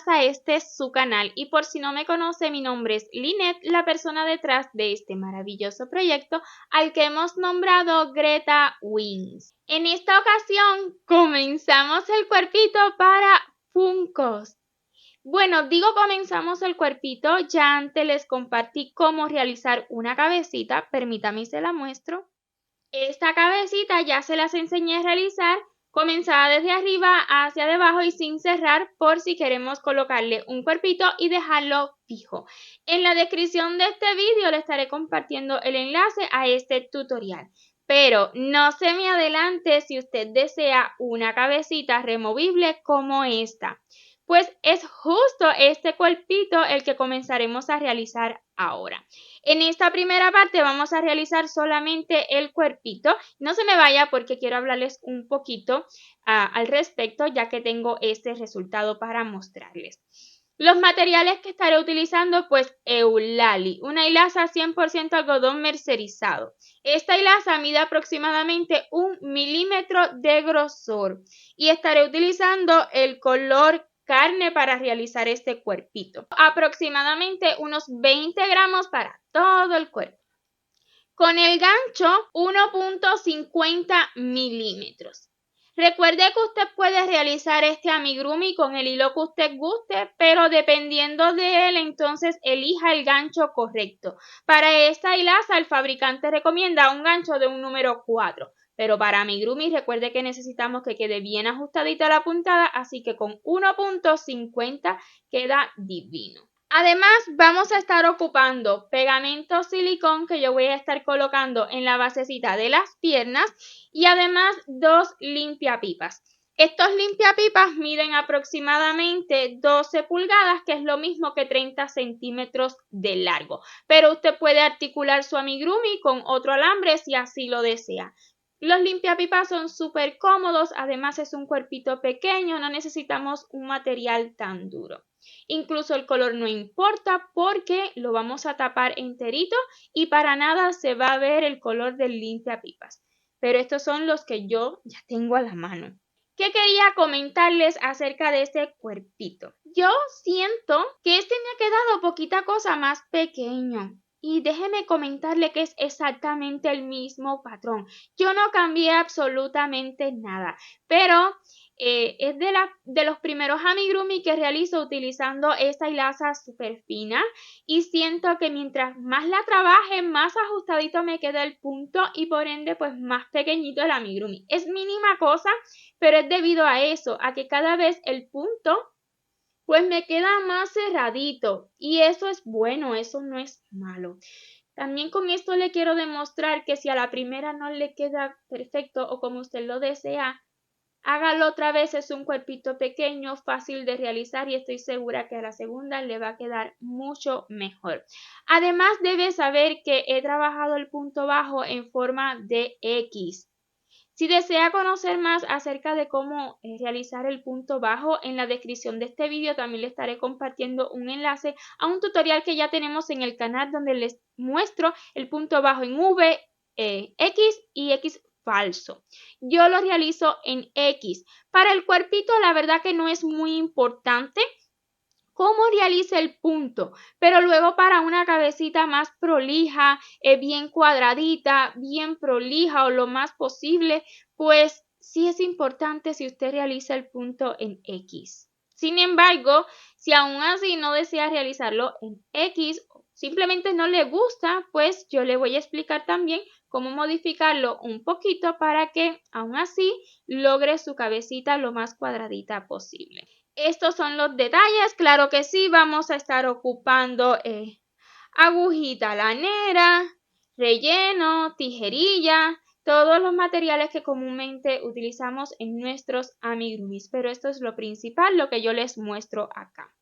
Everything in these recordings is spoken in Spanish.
más a este su canal. Y por si no me conoce, mi nombre es Lynette, la persona detrás de este maravilloso proyecto al que hemos nombrado Greta Wings. En esta ocasión comenzamos el cuerpito para Funkos. Bueno, digo comenzamos el cuerpito, ya antes les compartí cómo realizar una cabecita, permítame se la muestro. Esta cabecita ya se las enseñé a realizar, comenzada desde arriba hacia abajo y sin cerrar por si queremos colocarle un cuerpito y dejarlo fijo. En la descripción de este vídeo le estaré compartiendo el enlace a este tutorial. Pero no se me adelante si usted desea una cabecita removible como esta. Pues es justo este cuerpito el que comenzaremos a realizar ahora. En esta primera parte vamos a realizar solamente el cuerpito. No se me vaya porque quiero hablarles un poquito al respecto, ya que tengo este resultado para mostrarles. Los materiales que estaré utilizando, pues Eulali, una hilaza 100% algodón mercerizado. Esta hilaza mide aproximadamente 1 milímetro de grosor y estaré utilizando el color carne para realizar este cuerpito. Aproximadamente unos 20 gramos para todo el cuerpo. Con el gancho 1.50 milímetros. Recuerde que usted puede realizar este amigurumi con el hilo que usted guste, pero dependiendo de él, entonces elija el gancho correcto. Para esta hilaza, el fabricante recomienda un gancho de un número 4. Pero para amigurumi recuerde que necesitamos que quede bien ajustadita la puntada, así que con 1.50 queda divino. Además, vamos a estar ocupando pegamento silicón que yo voy a estar colocando en la basecita de las piernas y además 2 limpiapipas. Estos limpiapipas miden aproximadamente 12 pulgadas, que es lo mismo que 30 centímetros de largo. Pero usted puede articular su amigurumi con otro alambre si así lo desea. Los limpiapipas son súper cómodos, además es un cuerpito pequeño, no necesitamos un material tan duro. Incluso el color no importa porque lo vamos a tapar enterito y para nada se va a ver el color del limpiapipas. Pero estos son los que yo ya tengo a la mano. ¿Qué quería comentarles acerca de este cuerpito? Yo siento que este me ha quedado poquita cosa más pequeño. Y déjeme comentarle que es exactamente el mismo patrón. Yo no cambié absolutamente nada, pero es de los primeros amigurumi que realizo utilizando esta hilaza súper fina y siento que mientras más la trabaje, más ajustadito me queda el punto y por ende pues más pequeñito el amigurumi. Es mínima cosa, pero es debido a eso, a que cada vez el punto pues me queda más cerradito y eso es bueno, eso no es malo. También con esto le quiero demostrar que si a la primera no le queda perfecto o como usted lo desea, hágalo otra vez, es un cuerpito pequeño, fácil de realizar y estoy segura que a la segunda le va a quedar mucho mejor. Además debe saber que he trabajado el punto bajo en forma de X. Si desea conocer más acerca de cómo realizar el punto bajo, en la descripción de este vídeo también le estaré compartiendo un enlace a un tutorial que ya tenemos en el canal donde les muestro el punto bajo en V, X y X falso. Yo lo realizo en X. Para el cuerpito la verdad que no es muy importante cómo realice el punto, pero luego para una cabecita más prolija, bien cuadradita, bien prolija o lo más posible, pues sí es importante si usted realiza el punto en X. Sin embargo, si aún así no desea realizarlo en X, simplemente no le gusta, pues yo le voy a explicar también cómo modificarlo un poquito para que aún así logre su cabecita lo más cuadradita posible. Estos son los detalles, claro que sí, vamos a estar ocupando agujita lanera, relleno, tijerilla, todos los materiales que comúnmente utilizamos en nuestros amigurumis, pero esto es lo principal, lo que yo les muestro acá.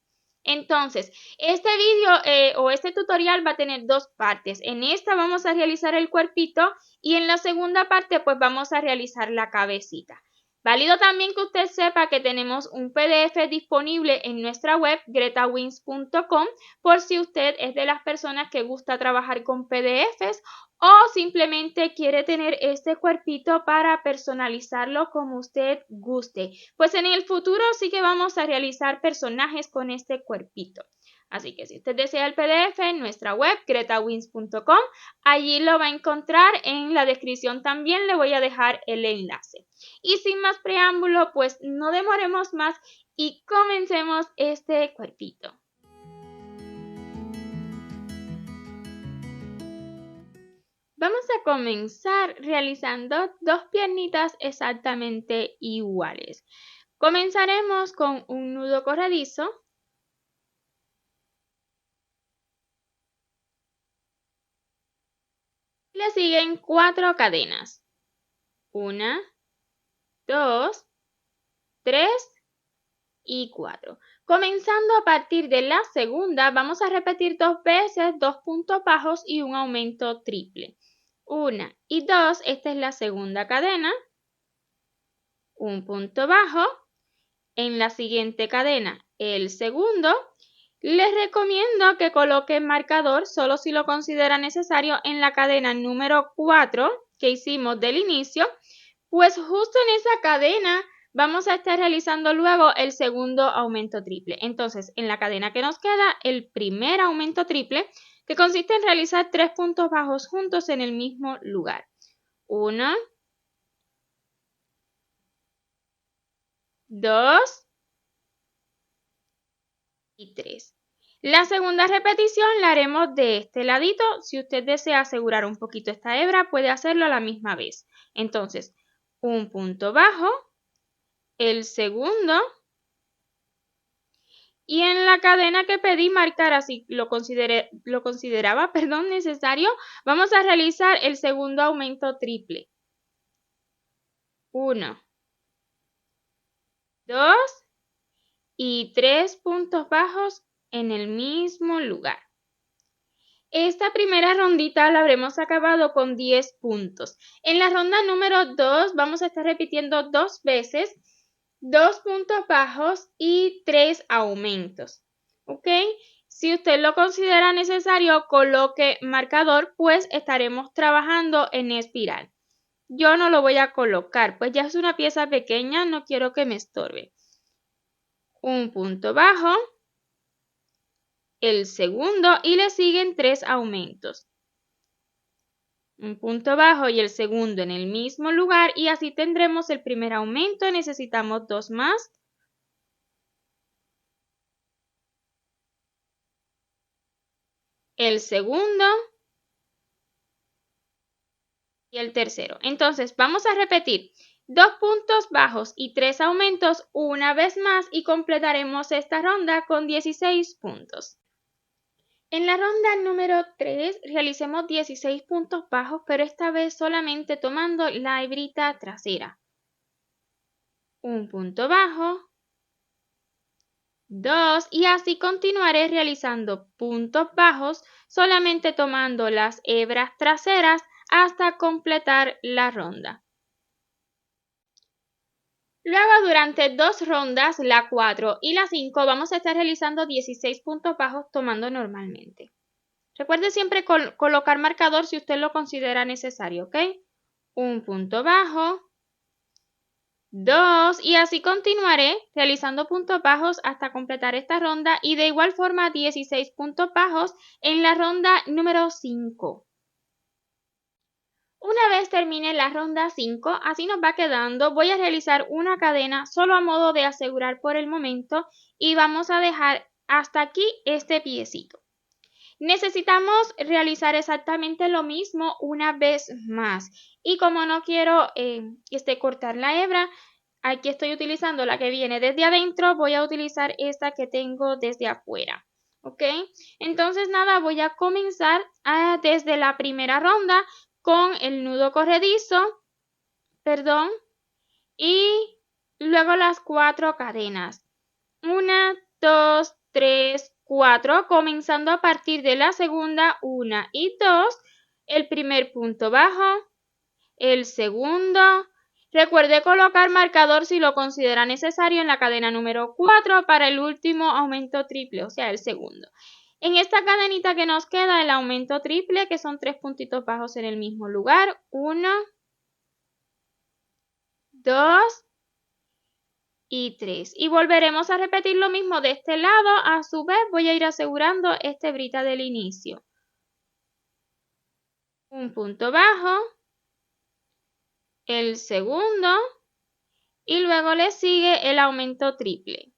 Entonces, este vídeo o este tutorial va a tener 2 partes. En esta vamos a realizar el cuerpito y en la segunda parte pues vamos a realizar la cabecita. Válido también que usted sepa que tenemos un PDF disponible en nuestra web gretawins.com por si usted es de las personas que gusta trabajar con PDFs o simplemente quiere tener este cuerpito para personalizarlo como usted guste. Pues en el futuro sí que vamos a realizar personajes con este cuerpito. Así que si usted desea el PDF en nuestra web gretawins.com, allí lo va a encontrar. En la descripción también le voy a dejar el enlace. Y sin más preámbulo, pues no demoremos más y comencemos este cuerpito. Vamos a comenzar realizando dos piernitas exactamente iguales. Comenzaremos con un nudo corredizo. Le siguen 4 cadenas. 1, 2, 3 y 4. Comenzando a partir de la segunda, vamos a repetir 2 veces 2 puntos bajos y un aumento triple. 1 y 2, esta es la segunda cadena. Un punto bajo. En la siguiente cadena, el segundo. Les recomiendo que coloquen marcador solo si lo considera necesario en la cadena número 4 que hicimos del inicio, pues justo en esa cadena vamos a estar realizando luego el segundo aumento triple. Entonces, en la cadena que nos queda, el primer aumento triple, que consiste en realizar 3 puntos bajos juntos en el mismo lugar. 1, 2 y 3. La segunda repetición la haremos de este ladito. Si usted desea asegurar un poquito esta hebra, puede hacerlo a la misma vez. Entonces, un punto bajo, el segundo, y en la cadena que pedí marcar, así lo consideraba necesario, vamos a realizar el segundo aumento triple. 1, 2 y 3 puntos bajos en el mismo lugar. Esta primera rondita la habremos acabado con 10 puntos. En la ronda número 2 vamos a estar repitiendo 2 veces 2 puntos bajos y 3 aumentos. ¿Ok? Si usted lo considera necesario, coloque marcador, pues estaremos trabajando en espiral. Yo no lo voy a colocar, pues ya es una pieza pequeña, no quiero que me estorbe. Un punto bajo, el segundo y le siguen 3 aumentos. Un punto bajo y el segundo en el mismo lugar y así tendremos el primer aumento. Necesitamos 2 más. El segundo y el tercero. Entonces vamos a repetir 2 puntos bajos y 3 aumentos una vez más y completaremos esta ronda con 16 puntos. En la ronda número 3 realicemos 16 puntos bajos, pero esta vez solamente tomando la hebrita trasera. Un punto bajo, 2 y así continuaré realizando puntos bajos solamente tomando las hebras traseras hasta completar la ronda. Luego durante 2 rondas, la 4 y la 5, vamos a estar realizando 16 puntos bajos tomando normalmente. Recuerde siempre colocar marcador si usted lo considera necesario, ¿ok? Un punto bajo, 2 y así continuaré realizando puntos bajos hasta completar esta ronda y de igual forma 16 puntos bajos en la ronda número 5. Una vez termine la ronda 5, así nos va quedando, voy a realizar una cadena solo a modo de asegurar por el momento y vamos a dejar hasta aquí este piecito. Necesitamos realizar exactamente lo mismo una vez más y como no quiero cortar la hebra, aquí estoy utilizando la que viene desde adentro, voy a utilizar esta que tengo desde afuera. ¿Ok? Entonces nada, voy a comenzar desde la primera ronda con el nudo corredizo, y luego las 4 cadenas. 1, 2, 3, 4, comenzando a partir de la segunda, 1 y 2, el primer punto bajo, el segundo, Recuerde colocar marcador si lo considera necesario en la cadena número 4 para el último aumento triple, o sea, el segundo. En esta cadenita que nos queda, el aumento triple, que son 3 puntitos bajos en el mismo lugar. 1, 2 y 3. Y volveremos a repetir lo mismo de este lado. A su vez, voy a ir asegurando esta hebrita del inicio. Un punto bajo, el segundo, y luego le sigue el aumento triple.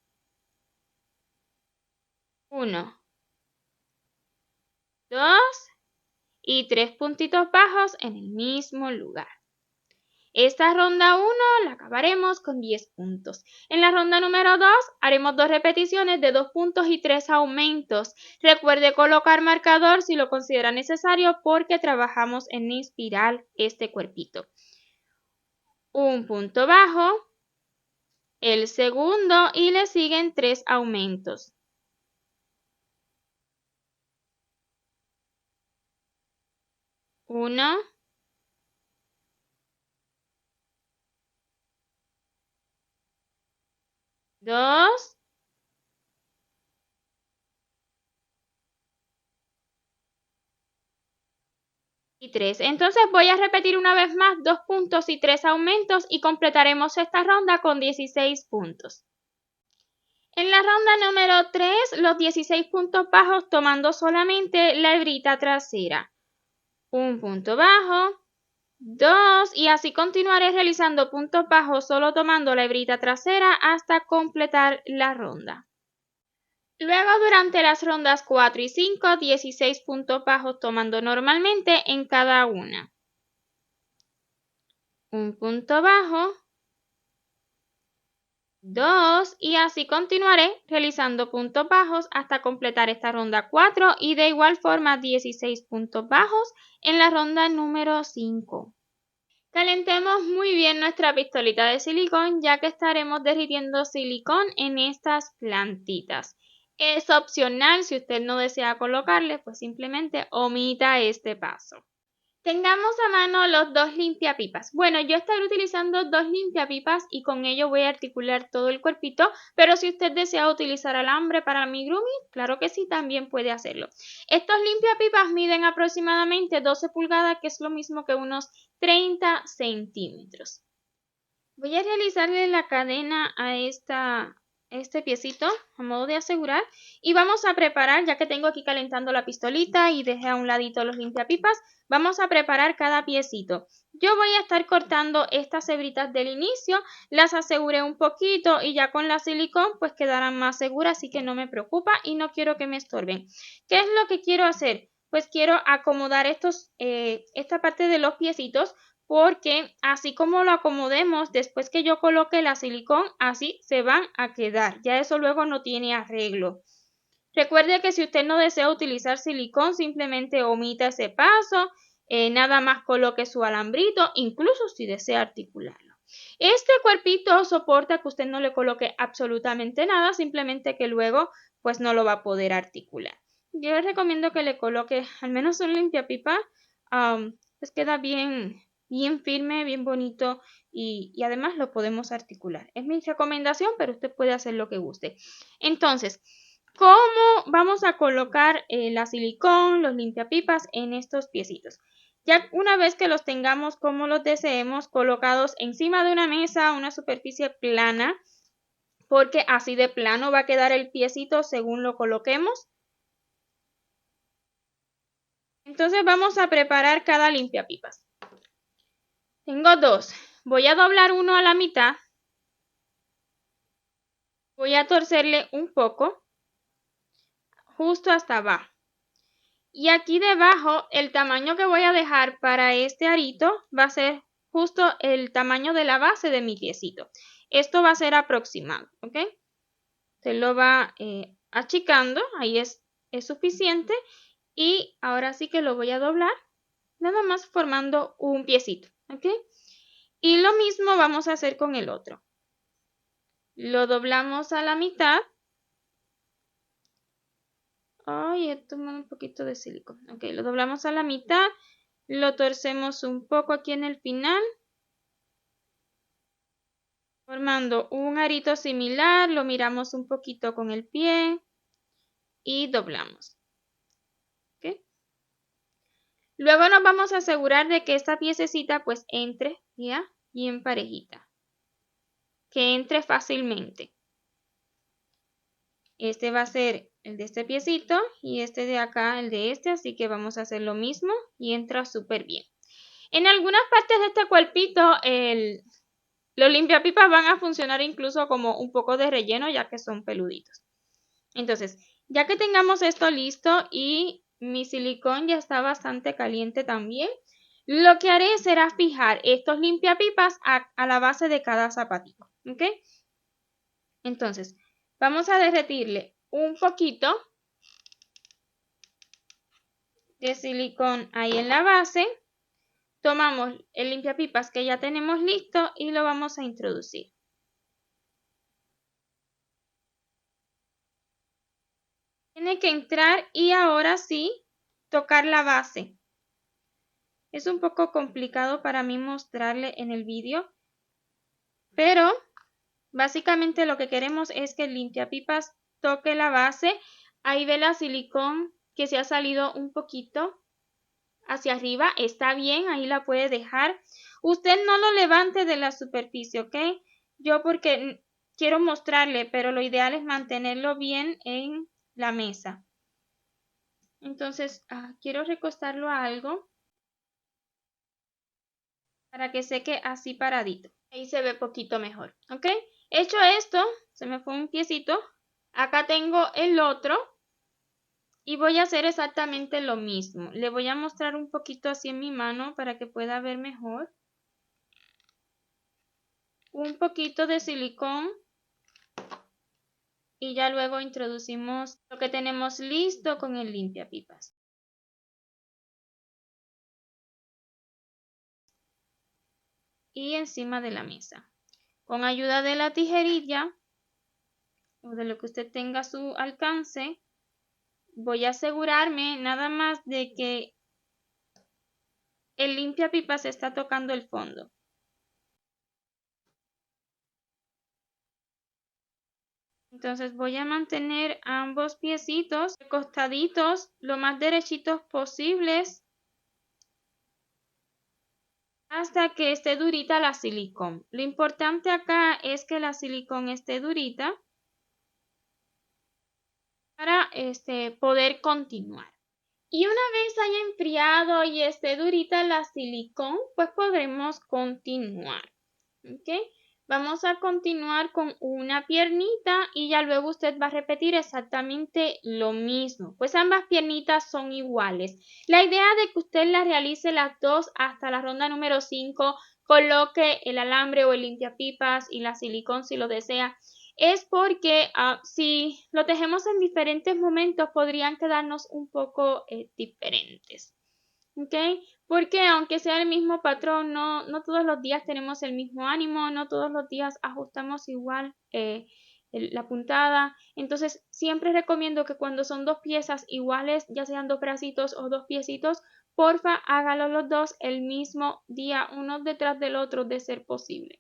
1, 2 y 3 puntitos bajos en el mismo lugar. Esta ronda 1 la acabaremos con 10 puntos. En la ronda número 2 haremos 2 repeticiones de 2 puntos y 3 aumentos. Recuerde colocar marcador si lo considera necesario porque trabajamos en espiral este cuerpito. Un punto bajo, el segundo y le siguen 3 aumentos. 1, 2 y 3. Entonces voy a repetir una vez más 2 puntos y 3 aumentos y completaremos esta ronda con 16 puntos. En la ronda número 3, los 16 puntos bajos tomando solamente la hebrita trasera. Un punto bajo, 2 y así continuaré realizando puntos bajos solo tomando la hebrita trasera hasta completar la ronda. Luego durante las rondas 4 y 5, 16 puntos bajos tomando normalmente en cada una. Un punto bajo, 2 y así continuaré realizando puntos bajos hasta completar esta ronda 4 y de igual forma 16 puntos bajos en la ronda número 5. Calentemos muy bien nuestra pistolita de silicón ya que estaremos derritiendo silicón en estas plantitas. Es opcional, si usted no desea colocarle, pues simplemente omita este paso. Tengamos a mano los 2 limpiapipas. Bueno, yo estaré utilizando 2 limpiapipas y con ello voy a articular todo el cuerpito, pero si usted desea utilizar alambre para amigurumi, claro que sí, también puede hacerlo. Estos limpiapipas miden aproximadamente 12 pulgadas, que es lo mismo que unos 30 centímetros. Voy a realizarle la cadena a este piecito a modo de asegurar y vamos a preparar, ya que tengo aquí calentando la pistolita y dejé a un ladito los limpiapipas, vamos a preparar cada piecito. Yo voy a estar cortando estas hebritas del inicio, las aseguré un poquito y ya con la silicón pues quedarán más seguras, así que no me preocupa y no quiero que me estorben. ¿Qué es lo que quiero hacer? Pues quiero acomodar esta parte de los piecitos, porque así como lo acomodemos después que yo coloque la silicón, así se van a quedar. Ya eso luego no tiene arreglo. Recuerde que si usted no desea utilizar silicón, simplemente omita ese paso, nada más coloque su alambrito, incluso si desea articularlo. Este cuerpito soporta que usted no le coloque absolutamente nada, simplemente que luego pues no lo va a poder articular. Yo les recomiendo que le coloque al menos un limpiapipa, pues queda bien firme, bien bonito y además lo podemos articular. Es mi recomendación, pero usted puede hacer lo que guste. Entonces, ¿cómo vamos a colocar la silicón, los limpiapipas en estos piecitos? Ya una vez que los tengamos como los deseemos, colocados encima de una mesa, una superficie plana, porque así de plano va a quedar el piecito según lo coloquemos. Entonces vamos a preparar cada limpiapipas. Tengo 2. Voy a doblar uno a la mitad. Voy a torcerle un poco, justo hasta abajo. Y aquí debajo, el tamaño que voy a dejar para este arito va a ser justo el tamaño de la base de mi piecito. Esto va a ser aproximado, ¿ok? Se lo va achicando, ahí es suficiente. Y ahora sí que lo voy a doblar, nada más formando un piecito, ¿ok? Y lo mismo vamos a hacer con el otro. Lo doblamos a la mitad. Ay, he tomado un poquito de silicón. Ok, lo doblamos a la mitad. Lo torcemos un poco aquí en el final. formando un arito similar, lo miramos un poquito con el pie y doblamos. ¿Okay? Luego nos vamos a asegurar de que esta piececita pues entre ya bien parejita, que entre fácilmente. Este va a ser el de este piecito y este de acá el de este, así que vamos a hacer lo mismo y entra súper bien. En algunas partes de este cuerpito los limpiapipas van a funcionar incluso como un poco de relleno ya que son peluditos. Entonces, ya que tengamos esto listo y mi silicón ya está bastante caliente también, lo que haré será fijar estos limpiapipas a la base de cada zapatito. ¿Ok? Entonces, vamos a derretirle un poquito de silicón ahí en la base. Tomamos el limpiapipas que ya tenemos listo y lo vamos a introducir. Tiene que entrar y ahora sí tocar la base. Es un poco complicado para mí mostrarle en el vídeo, pero básicamente lo que queremos es que el limpiapipas toque la base. Ahí ve la silicón que se ha salido un poquito hacia arriba. Está bien, ahí la puede dejar. Usted no lo levante de la superficie, ¿ok? Yo porque quiero mostrarle, pero lo ideal es mantenerlo bien en la mesa. Entonces, quiero recostarlo a algo para que seque así paradito. Ahí se ve poquito mejor, ¿ok? Hecho esto, se me fue un piecito. Acá tengo el otro y voy a hacer exactamente lo mismo. Le voy a mostrar un poquito así en mi mano para que pueda ver mejor. Un poquito de silicón y ya luego introducimos lo que tenemos listo con el limpiapipas. Y encima de la mesa. Con ayuda de la tijerilla o de lo que usted tenga a su alcance, voy a asegurarme nada más de que el limpiapipas está tocando el fondo. Entonces voy a mantener ambos piecitos recostaditos lo más derechitos posibles hasta que esté durita la silicón. Lo importante acá es que la silicón esté durita para poder continuar. Y una vez haya enfriado y esté durita la silicón, pues podremos continuar. ¿Ok? Vamos a continuar con una piernita y ya luego usted va a repetir exactamente lo mismo, pues ambas piernitas son iguales. La idea de que usted las realice las dos hasta la ronda número 5, coloque el alambre o el limpiapipas y la silicón si lo desea, es porque si lo tejemos en diferentes momentos podrían quedarnos un poco diferentes. ¿Ok? Porque aunque sea el mismo patrón, no todos los días tenemos el mismo ánimo, no todos los días ajustamos igual la puntada. Entonces, siempre recomiendo que cuando son dos piezas iguales, ya sean dos bracitos o dos piecitos, porfa, hágalo los dos el mismo día, uno detrás del otro, de ser posible.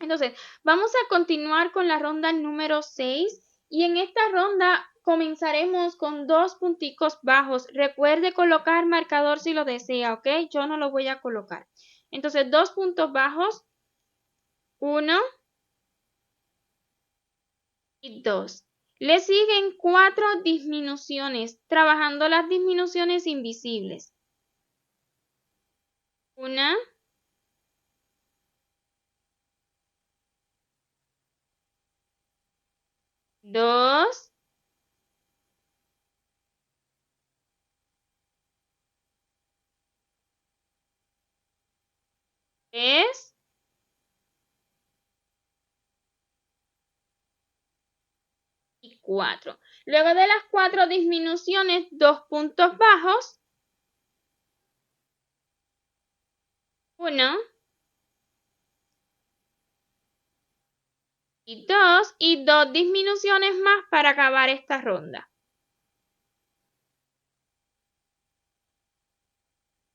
Entonces, vamos a continuar con la ronda número 6 y en esta ronda comenzaremos con dos punticos bajos. Recuerde colocar marcador si lo desea, ¿ok? Yo no lo voy a colocar. Entonces, dos puntos bajos, 1 y 2. Le siguen 4 disminuciones, trabajando las disminuciones invisibles. 1, 2, 3, y 4. Luego de las 4 disminuciones, 2 puntos bajos, 1 y 2 disminuciones más para acabar esta ronda.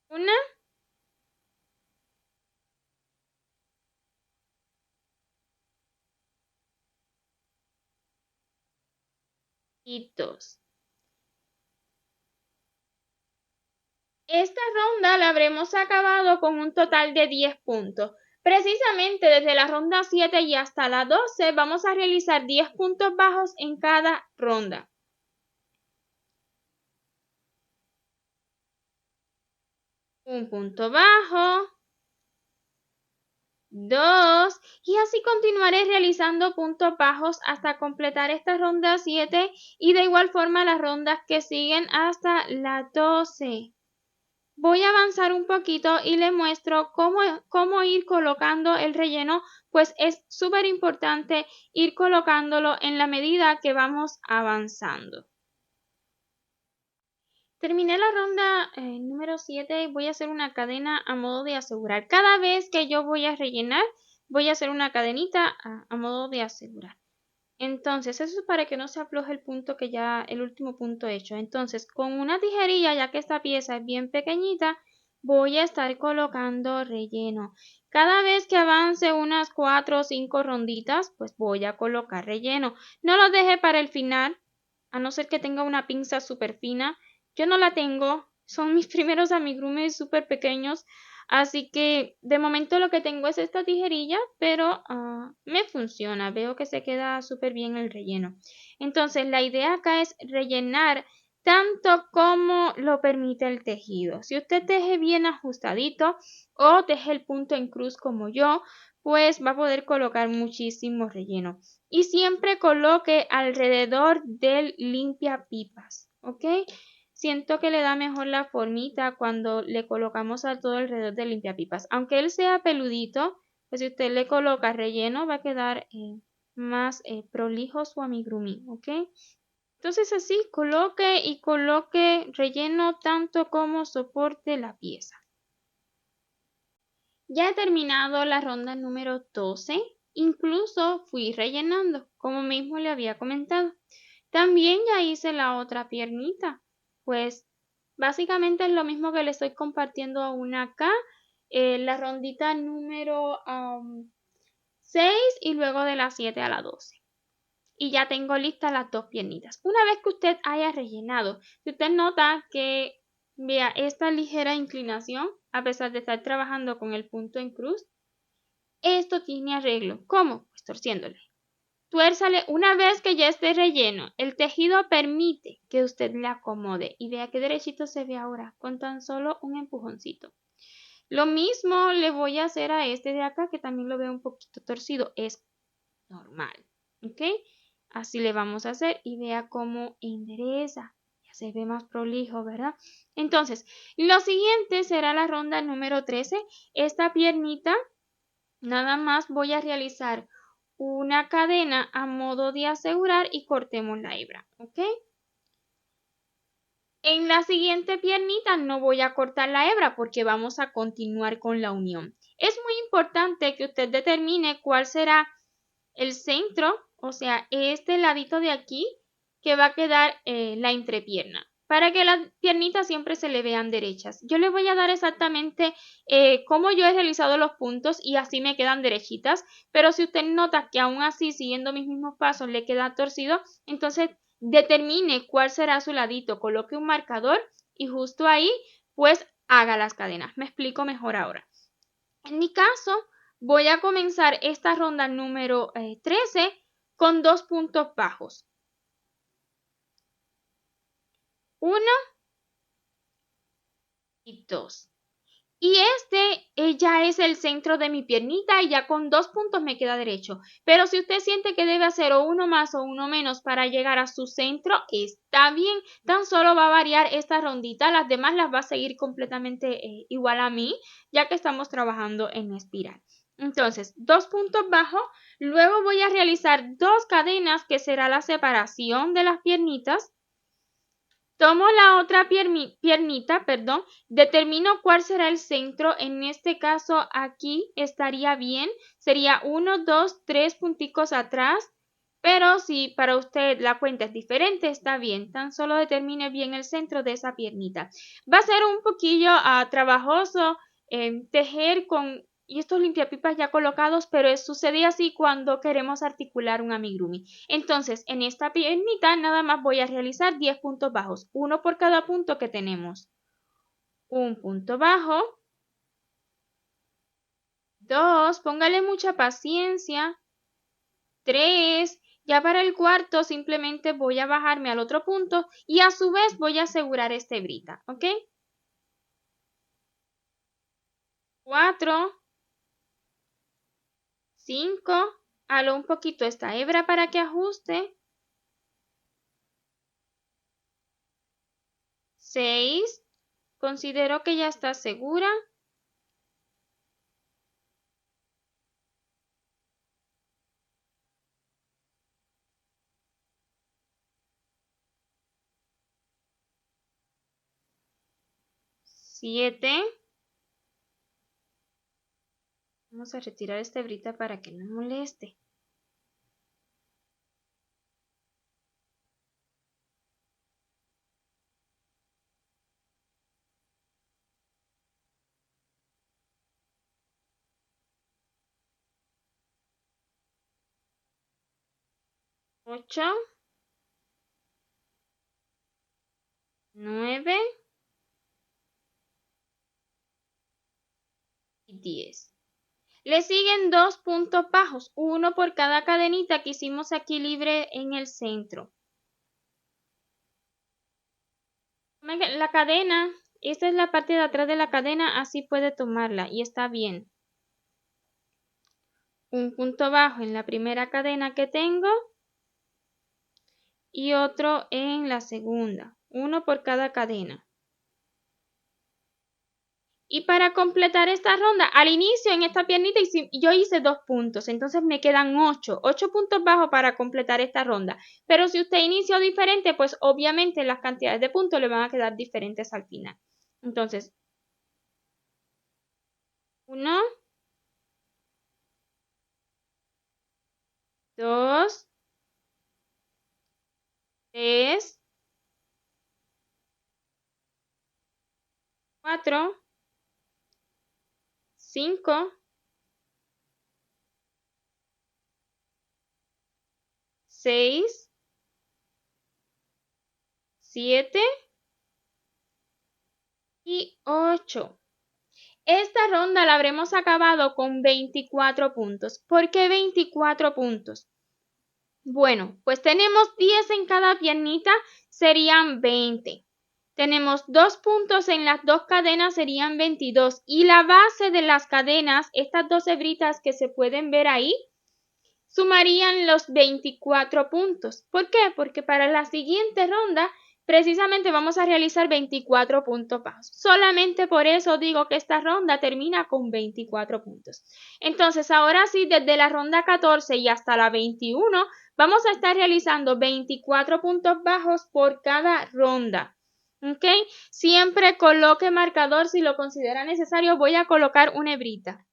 1 , y 2. Esta ronda la habremos acabado con un total de 10 puntos. Precisamente desde la ronda 7 y hasta la 12 vamos a realizar 10 puntos bajos en cada ronda. Un punto bajo, 2 y así continuaré realizando puntos bajos hasta completar esta ronda 7 y de igual forma las rondas que siguen hasta la 12. Voy a avanzar un poquito y le muestro cómo ir colocando el relleno, pues es súper importante ir colocándolo en la medida que vamos avanzando. Terminé la ronda número 7, voy a hacer una cadena a modo de asegurar. Cada vez que yo voy a rellenar, voy a hacer una cadenita a modo de asegurar. Entonces, eso es para que no se afloje el punto que ya, el último punto hecho. Entonces, con una tijerilla, ya que esta pieza es bien pequeñita, voy a estar colocando relleno. Cada vez que avance unas 4 o 5 ronditas, pues voy a colocar relleno. No lo deje para el final, a no ser que tenga una pinza súper fina. Yo no la tengo, son mis primeros amigurumis súper pequeños. Así que de momento lo que tengo es esta tijerilla, pero me funciona. Veo que se queda súper bien el relleno. Entonces la idea acá es rellenar tanto como lo permite el tejido. Si usted teje bien ajustadito o teje el punto en cruz como yo, pues va a poder colocar muchísimo relleno. Y siempre coloque alrededor del limpiapipas, ¿ok? Siento que le da mejor la formita cuando le colocamos a todo alrededor del limpiapipas. Aunque él sea peludito, pues si usted le coloca relleno va a quedar más prolijo su amigurumi, ¿ok? Entonces así coloque y coloque relleno tanto como soporte la pieza. Ya he terminado la ronda número 12, incluso fui rellenando, como mismo le había comentado. También ya hice la otra piernita. Pues básicamente es lo mismo que le estoy compartiendo aún acá, la rondita número 6 y luego de la 7 a la 12. Y ya tengo listas las dos piernitas. Una vez que usted haya rellenado, si usted nota que vea esta ligera inclinación, a pesar de estar trabajando con el punto en cruz, esto tiene arreglo. ¿Cómo? Pues torciéndole. Tuérzale una vez que ya esté relleno. El tejido permite que usted le acomode y vea que derechito se ve ahora con tan solo un empujoncito. Lo mismo le voy a hacer a este de acá que también lo veo un poquito torcido. Es normal, ¿ok? Así le vamos a hacer y vea cómo endereza. Ya se ve más prolijo, ¿verdad? Entonces, lo siguiente será la ronda número 13. Esta piernita, nada más voy a realizar una cadena a modo de asegurar y cortemos la hebra, ¿ok? En la siguiente piernita no voy a cortar la hebra porque vamos a continuar con la unión. Es muy importante que usted determine cuál será el centro, o sea, este ladito de aquí que va a quedar la entrepierna, para que las piernitas siempre se le vean derechas. Yo le voy a dar exactamente cómo yo he realizado los puntos y así me quedan derechitas, pero si usted nota que aún así siguiendo mis mismos pasos le queda torcido, entonces determine cuál será su ladito, coloque un marcador y justo ahí pues haga las cadenas. Me explico mejor ahora. En mi caso voy a comenzar esta ronda número 13 con 2 puntos bajos. 1 y 2. Y este ya es el centro de mi piernita y ya con 2 puntos me queda derecho. Pero si usted siente que debe hacer o uno más o uno menos para llegar a su centro, está bien. Tan solo va a variar esta rondita, las demás las va a seguir completamente igual a mí, ya que estamos trabajando en espiral. Entonces, 2 puntos bajos, luego voy a realizar 2 cadenas que será la separación de las piernitas. Tomo la otra piernita, determino cuál será el centro. En este caso aquí estaría bien, sería 1, 2, 3 punticos atrás, pero si para usted la cuenta es diferente, está bien, tan solo determine bien el centro de esa piernita. Va a ser un poquillo trabajoso tejer con y estos limpiapipas ya colocados, pero sucede así cuando queremos articular un amigurumi. Entonces, en esta piernita nada más voy a realizar 10 puntos bajos, uno por cada punto que tenemos. Un punto bajo, 2, póngale mucha paciencia, 3, ya para el cuarto simplemente voy a bajarme al otro punto y a su vez voy a asegurar esta hebrita, ¿ok? 4, 5, halo un poquito esta hebra para que ajuste, 6, considero que ya está segura, 7, vamos a retirar esta hebrita para que no moleste. 8, 9 y 10. Le siguen 2 puntos bajos, uno por cada cadenita que hicimos aquí libre en el centro. La cadena, esta es la parte de atrás de la cadena, así puede tomarla y está bien. Un punto bajo en la primera cadena que tengo y otro en la segunda, uno por cada cadena. Y para completar esta ronda, al inicio en esta piernita yo hice 2 puntos, entonces me quedan 8 puntos bajos para completar esta ronda. Pero si usted inició diferente, pues obviamente las cantidades de puntos le van a quedar diferentes al final. Entonces, 1, 2, 3, 4, 5, 6, 7 y 8. Esta ronda la habremos acabado con 24 puntos. ¿Por qué 24 puntos? Bueno, pues tenemos 10 en cada piernita, serían 20. Tenemos 2 puntos en las 2 cadenas, serían 22. Y la base de las cadenas, estas 2 hebritas que se pueden ver ahí, sumarían los 24 puntos. ¿Por qué? Porque para la siguiente ronda precisamente vamos a realizar 24 puntos bajos. Solamente por eso digo que esta ronda termina con 24 puntos. Entonces, ahora sí, desde la ronda 14 y hasta la 21, vamos a estar realizando 24 puntos bajos por cada ronda. ¿Ok? Siempre coloque marcador si lo considera necesario. Voy a colocar una hebrita.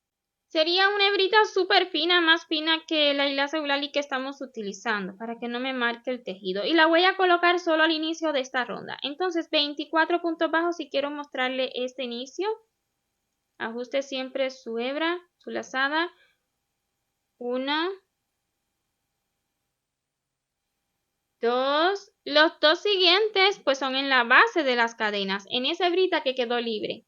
Sería una hebrita súper fina, más fina que la hilaza eulali que estamos utilizando para que no me marque el tejido. Y la voy a colocar solo al inicio de esta ronda. Entonces 24 puntos bajos si quiero mostrarle este inicio. Ajuste siempre su hebra, su lazada. 1, 2. Los 2 siguientes pues son en la base de las cadenas, en esa hebrita que quedó libre.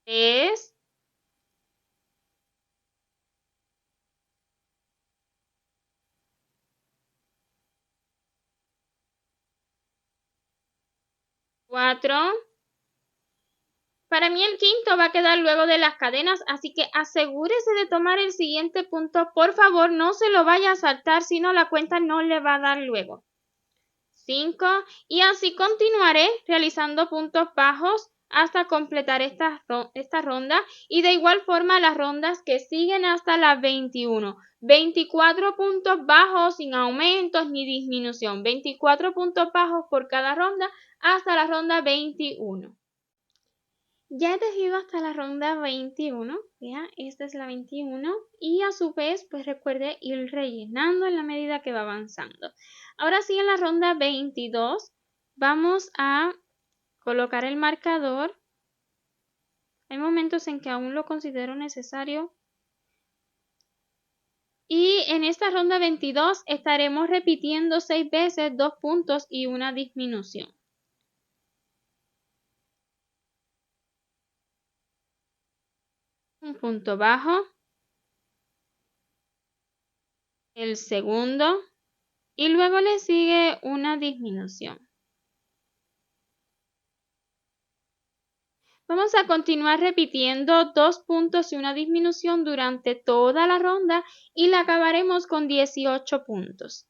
3, 4. Para mí el quinto va a quedar luego de las cadenas, así que asegúrese de tomar el siguiente punto. Por favor, no se lo vaya a saltar, si no la cuenta no le va a dar luego. 5. Y así continuaré realizando puntos bajos hasta completar esta ronda. Y de igual forma las rondas que siguen hasta las 21. 24 puntos bajos sin aumentos ni disminución. 24 puntos bajos por cada ronda hasta la ronda 21. Ya he tejido hasta la ronda 21, ¿ya? Esta es la 21 y a su vez pues recuerde ir rellenando en la medida que va avanzando. Ahora sí en la ronda 22 vamos a colocar el marcador Hay momentos en que aún lo considero necesario. Y en esta ronda 22 estaremos repitiendo 6 veces 2 puntos y una disminución. Un punto bajo, el segundo y luego le sigue una disminución. Vamos a continuar repitiendo 2 puntos y una disminución durante toda la ronda y la acabaremos con 18 puntos.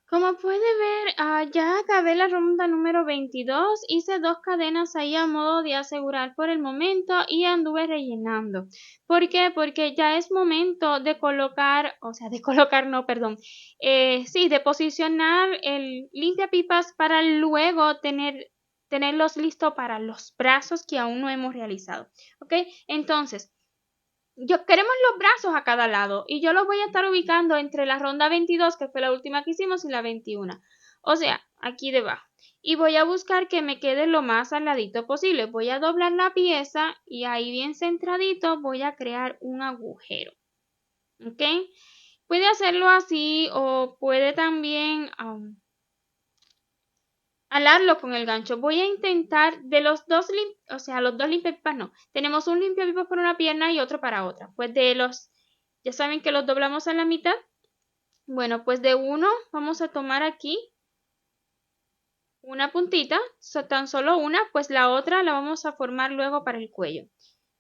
Como puede ver, ya acabé la ronda número 22, hice 2 cadenas ahí a modo de asegurar por el momento y anduve rellenando. ¿Por qué? Porque ya es momento de colocar, de posicionar el limpiapipas para luego tenerlos listos para los brazos que aún no hemos realizado. ¿Ok? Entonces, queremos los brazos a cada lado y yo los voy a estar ubicando entre la ronda 22, que fue la última que hicimos, y la 21. O sea, aquí debajo. Y voy a buscar que me quede lo más al ladito posible. Voy a doblar la pieza y ahí bien centradito voy a crear un agujero. ¿Ok? Puede hacerlo así o puede también alarlo con el gancho. Voy a intentar de los dos limpiapipas no. Tenemos un limpiapipas para una pierna y otro para otra. Pues ya saben que los doblamos a la mitad. Bueno, pues de uno vamos a tomar aquí una puntita, tan solo una, pues la otra la vamos a formar luego para el cuello.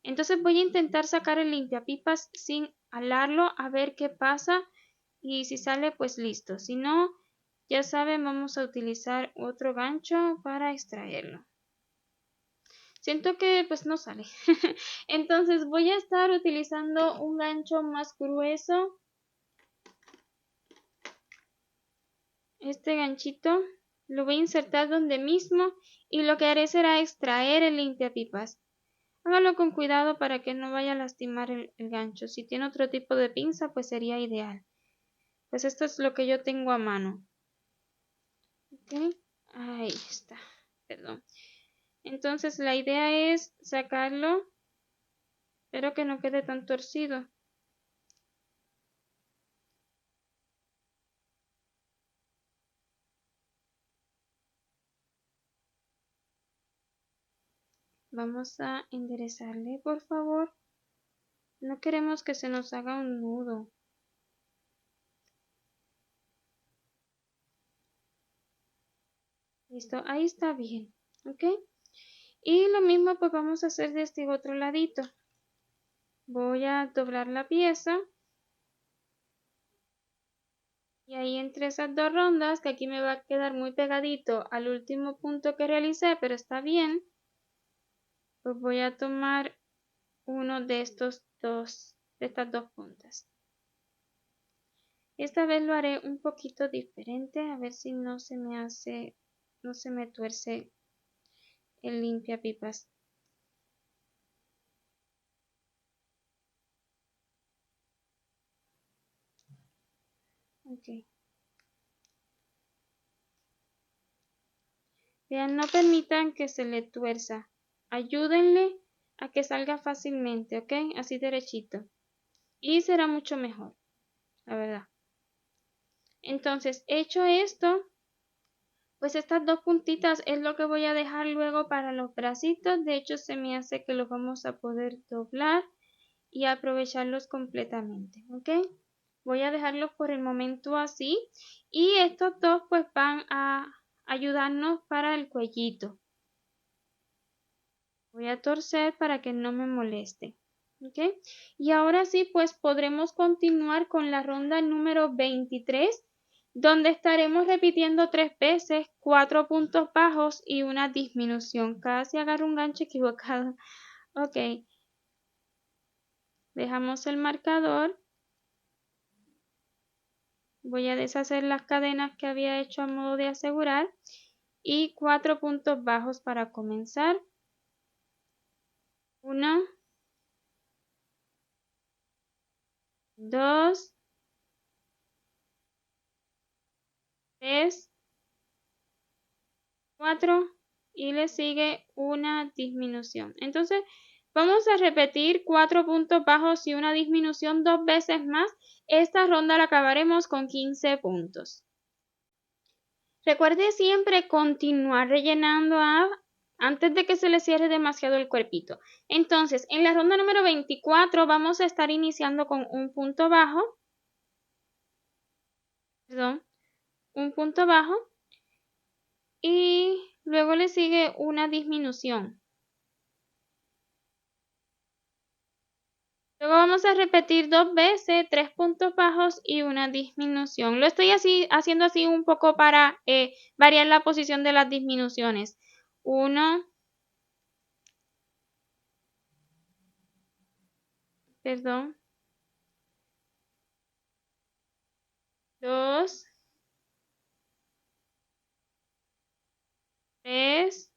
Entonces voy a intentar sacar el limpiapipas sin alarlo a ver qué pasa y si sale pues listo. Si no, ya saben, vamos a utilizar otro gancho para extraerlo. Siento que pues no sale. Entonces voy a estar utilizando un gancho más grueso. Este ganchito lo voy a insertar donde mismo y lo que haré será extraer el limpiapipas. Hágalo con cuidado para que no vaya a lastimar el gancho. Si tiene otro tipo de pinza pues sería ideal. Pues esto es lo que yo tengo a mano. ¿Ok? Ahí está. Perdón. Entonces la idea es sacarlo, pero que no quede tan torcido. Vamos a enderezarle, por favor. No queremos que se nos haga un nudo. Listo, ahí está bien, ¿ok? Y lo mismo pues vamos a hacer de este otro ladito. Voy a doblar la pieza. Y ahí entre esas dos rondas, que aquí me va a quedar muy pegadito al último punto que realicé, pero está bien. Pues voy a tomar uno de estas dos puntas. Esta vez lo haré un poquito diferente, a ver si no se me tuerce el limpiapipas. Ok. Vean, no permitan que se le tuerza. Ayúdenle a que salga fácilmente, ¿ok? Así derechito. Y será mucho mejor, la verdad. Entonces, hecho esto, pues estas dos puntitas es lo que voy a dejar luego para los bracitos. De hecho, se me hace que los vamos a poder doblar y aprovecharlos completamente, ¿ok? Voy a dejarlos por el momento así. Y estos dos pues van a ayudarnos para el cuellito. Voy a torcer para que no me moleste. ¿Ok? Y ahora sí, pues podremos continuar con la ronda número 23, donde estaremos repitiendo 3 veces, 4 puntos bajos y una disminución. Casi agarro un gancho equivocado. Ok. Dejamos el marcador. Voy a deshacer las cadenas que había hecho a modo de asegurar. y 4 puntos bajos para comenzar. 1, 2, 3, 4 y le sigue una disminución. Entonces vamos a repetir 4 puntos bajos y una disminución 2 veces más. Esta ronda la acabaremos con 15 puntos. Recuerde siempre continuar rellenando antes de que se le cierre demasiado el cuerpito. Entonces, en la ronda número 24 vamos a estar iniciando con un punto bajo. Perdón, un punto bajo. Y luego le sigue una disminución. Luego vamos a repetir 2 veces, 3 puntos bajos y una disminución. Lo estoy haciendo así un poco para variar la posición de las disminuciones. 1, perdón, 2, 3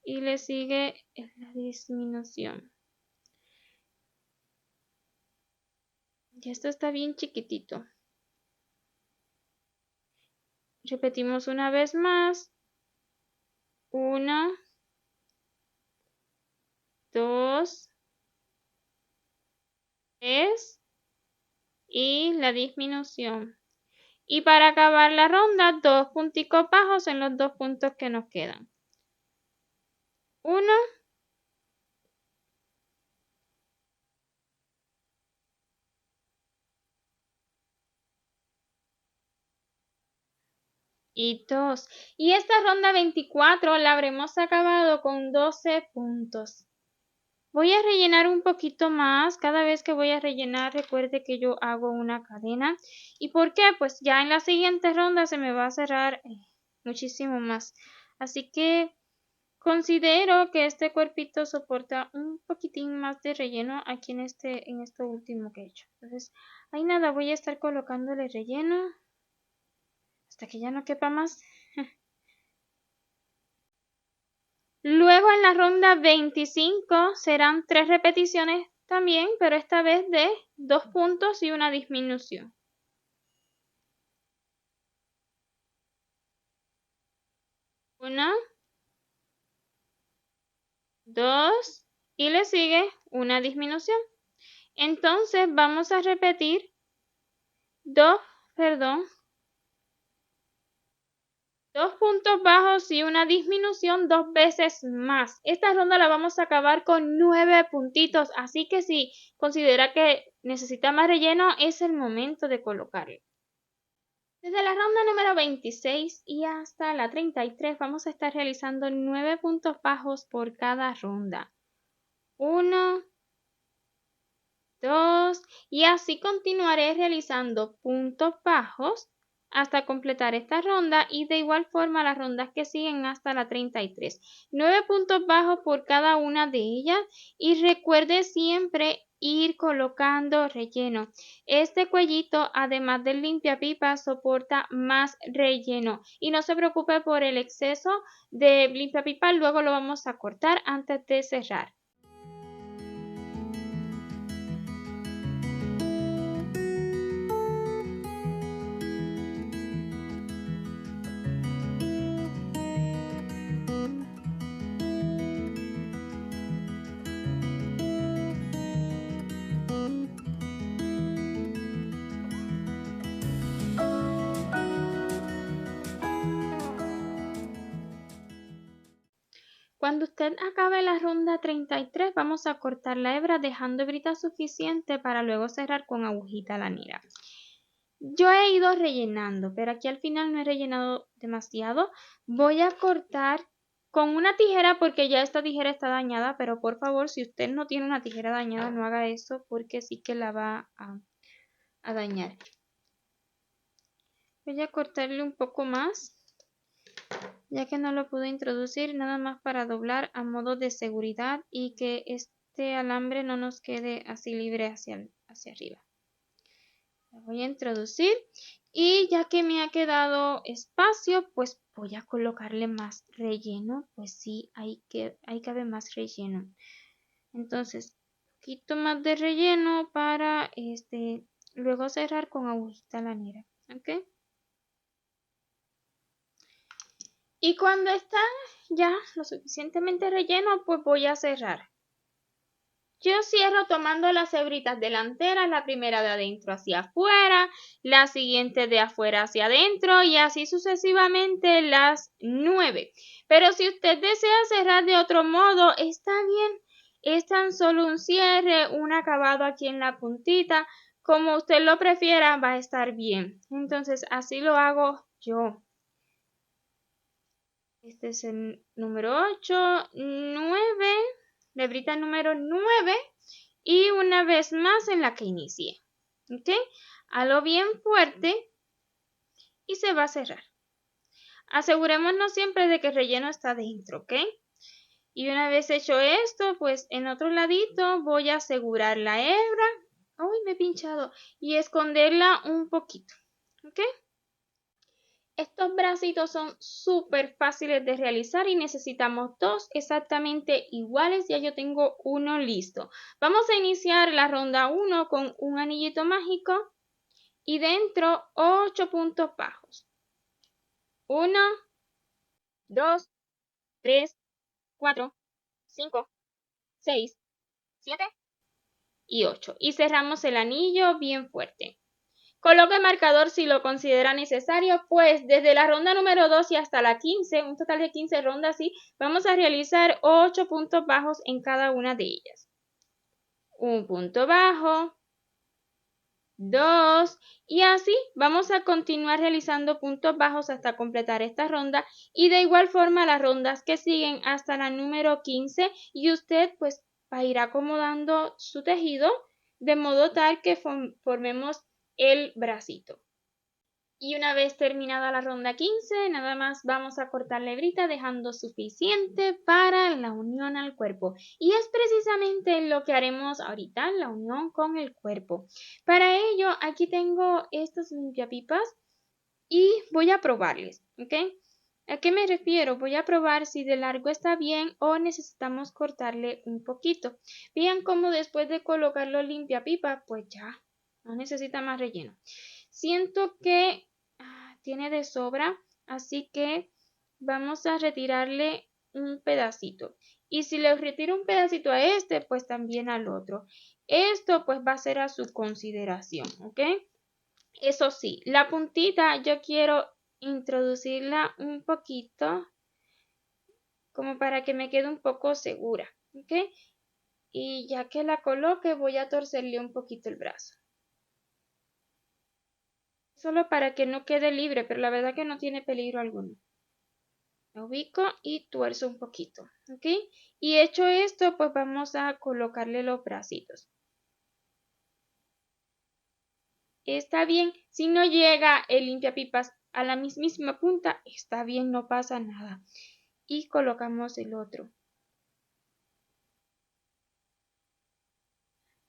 y le sigue la disminución. Ya esto está bien chiquitito. Repetimos una vez más. 1, 2, 3 y la disminución. Y para acabar la ronda, 2 punticos bajos en los 2 puntos que nos quedan. 1 y 2. Y esta ronda 24 la habremos acabado con 12 puntos. Voy a rellenar un poquito más. Cada vez que voy a rellenar, recuerde que yo hago una cadena. ¿Y por qué? Pues ya en la siguiente ronda se me va a cerrar muchísimo más. Así que considero que este cuerpito soporta un poquitín más de relleno aquí en esto último que he hecho. Entonces, ahí nada, voy a estar colocándole relleno hasta que ya no quepa más. Luego en la ronda 25 serán 3 repeticiones también, pero esta vez de 2 puntos y una disminución. 1, 2 y le sigue una disminución. Entonces vamos a repetir 2 puntos bajos y una disminución 2 veces más. Esta ronda la vamos a acabar con 9 puntitos, así que si considera que necesita más relleno, es el momento de colocarlo. Desde la ronda número 26 y hasta la 33 vamos a estar realizando 9 puntos bajos por cada ronda. 1, 2 y así continuaré realizando puntos bajos hasta completar esta ronda y de igual forma las rondas que siguen hasta la 33. 9 puntos bajos por cada una de ellas y recuerde siempre ir colocando relleno. Este cuellito, además del limpiapipa, soporta más relleno y no se preocupe por el exceso de limpiapipa, luego lo vamos a cortar antes de cerrar. Cuando usted acabe la ronda 33, vamos a cortar la hebra dejando hebrita suficiente para luego cerrar con agujita lanera. Yo he ido rellenando, pero aquí al final no he rellenado demasiado. Voy a cortar con una tijera porque ya esta tijera está dañada, pero por favor, si usted no tiene una tijera dañada, no haga eso porque sí que la va a dañar. Voy a cortarle un poco más, ya que no lo pude introducir, nada más para doblar a modo de seguridad y que este alambre no nos quede así libre hacia arriba. Lo voy a introducir Y ya que me ha quedado espacio, pues voy a colocarle más relleno. Pues sí, ahí cabe más relleno. Entonces, poquito más de relleno para luego cerrar con agujita lanera. ¿Ok? Y cuando está ya lo suficientemente relleno, pues voy a cerrar. Yo cierro tomando las hebritas delanteras, la primera de adentro hacia afuera, la siguiente de afuera hacia adentro y así sucesivamente las 9. Pero si usted desea cerrar de otro modo, está bien. Es tan solo un cierre, un acabado aquí en la puntita. Como usted lo prefiera, va a estar bien. Entonces, así lo hago yo. Este es el número 8, 9, la hebrita número 9 y una vez más en la que inicié. ¿Ok? Halo bien fuerte y se va a cerrar. Asegurémonos siempre de que el relleno está dentro, ¿ok? Y una vez hecho esto, pues en otro ladito voy a asegurar la hebra. ¡Ay, me he pinchado! Y esconderla un poquito, ¿ok? Estos bracitos son súper fáciles de realizar y necesitamos dos exactamente iguales. Ya yo tengo uno listo. Vamos a iniciar la ronda 1 con un anillito mágico y dentro 8 puntos bajos. 1, 2, 3, 4, 5, 6, 7 y 8. Y cerramos el anillo bien fuerte. Coloque marcador si lo considera necesario, pues desde la ronda número 2 y hasta la 15, un total de 15 rondas, y vamos a realizar 8 puntos bajos en cada una de ellas. Un punto bajo, 2 y así vamos a continuar realizando puntos bajos hasta completar esta ronda y de igual forma las rondas que siguen hasta la número 15 y usted pues va a ir acomodando su tejido de modo tal que formemos el bracito. Y una vez terminada la ronda 15, nada más vamos a cortar la hebrita dejando suficiente para la unión al cuerpo. Y es precisamente lo que haremos ahorita, la unión con el cuerpo. Para ello, aquí tengo estos limpiapipas y voy a probarles, ¿ok? ¿A qué me refiero? Voy a probar si de largo está bien o necesitamos cortarle un poquito. Vean cómo después de colocarlo limpiapipa, pues ya no necesita más relleno. Siento que tiene de sobra, así que vamos a retirarle un pedacito. Y si le retiro un pedacito a este, pues también al otro. Esto pues va a ser a su consideración, ¿ok? Eso sí, la puntita yo quiero introducirla un poquito como para que me quede un poco segura, ¿ok? Y ya que la coloque voy a torcerle un poquito el brazo. Solo para que no quede libre, pero la verdad que no tiene peligro alguno. La ubico y tuerzo un poquito, ¿ok? Y hecho esto, pues vamos a colocarle los bracitos. Está bien, si no llega el limpiapipas a la mismísima punta, está bien, no pasa nada. Y colocamos el otro.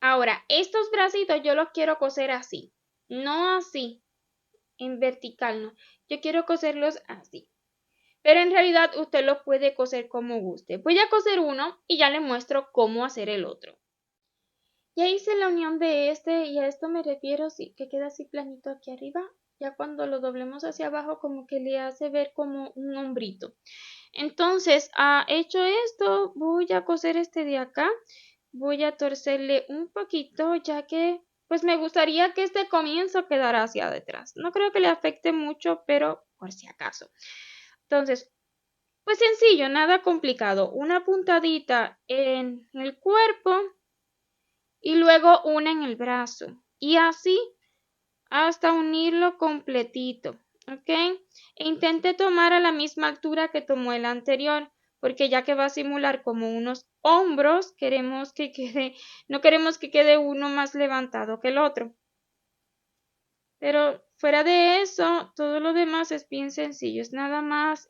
Ahora, estos bracitos yo los quiero coser así, no así, en vertical, no. Yo quiero coserlos así. Pero en realidad usted los puede coser como guste. Voy a coser uno y ya le muestro cómo hacer el otro. Ya hice la unión de este y a esto me refiero, sí, que queda así planito aquí arriba. Ya cuando lo doblemos hacia abajo como que le hace ver como un hombrito. Entonces, hecho esto, voy a coser este de acá. Voy a torcerle un poquito ya que pues me gustaría que este comienzo quedara hacia detrás. No creo que le afecte mucho, pero por si acaso. Entonces, pues sencillo, nada complicado. Una puntadita en el cuerpo y luego una en el brazo. Y así hasta unirlo completito, ¿ok? E intente tomar a la misma altura que tomó el anterior, porque ya que va a simular como unos hombros, no queremos que quede uno más levantado que el otro. Pero fuera de eso, todo lo demás es bien sencillo, es nada más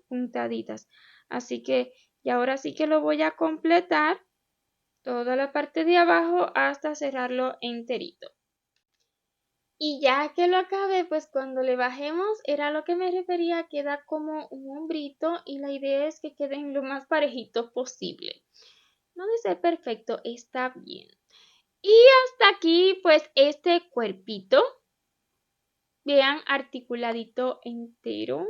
puntaditas. Así que, y ahora sí que lo voy a completar toda la parte de abajo hasta cerrarlo enterito. Y ya que lo acabé, pues cuando le bajemos era lo que me refería, queda como un hombrito y la idea es que queden lo más parejitos posible. No de ser perfecto, está bien. Y hasta aquí pues este cuerpito, vean, articuladito entero.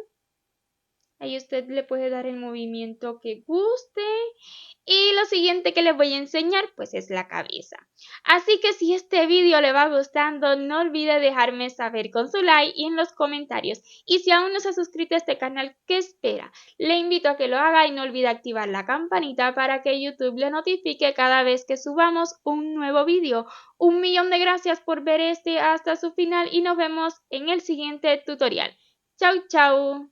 Ahí usted le puede dar el movimiento que guste. Y lo siguiente que les voy a enseñar pues es la cabeza. Así que si este vídeo le va gustando, no olvide dejarme saber con su like y en los comentarios. Y si aún no se ha suscrito a este canal, ¿qué espera? Le invito a que lo haga y no olvide activar la campanita para que YouTube le notifique cada vez que subamos un nuevo vídeo. 1.000.000 de gracias por ver este hasta su final y nos vemos en el siguiente tutorial. Chau, chau.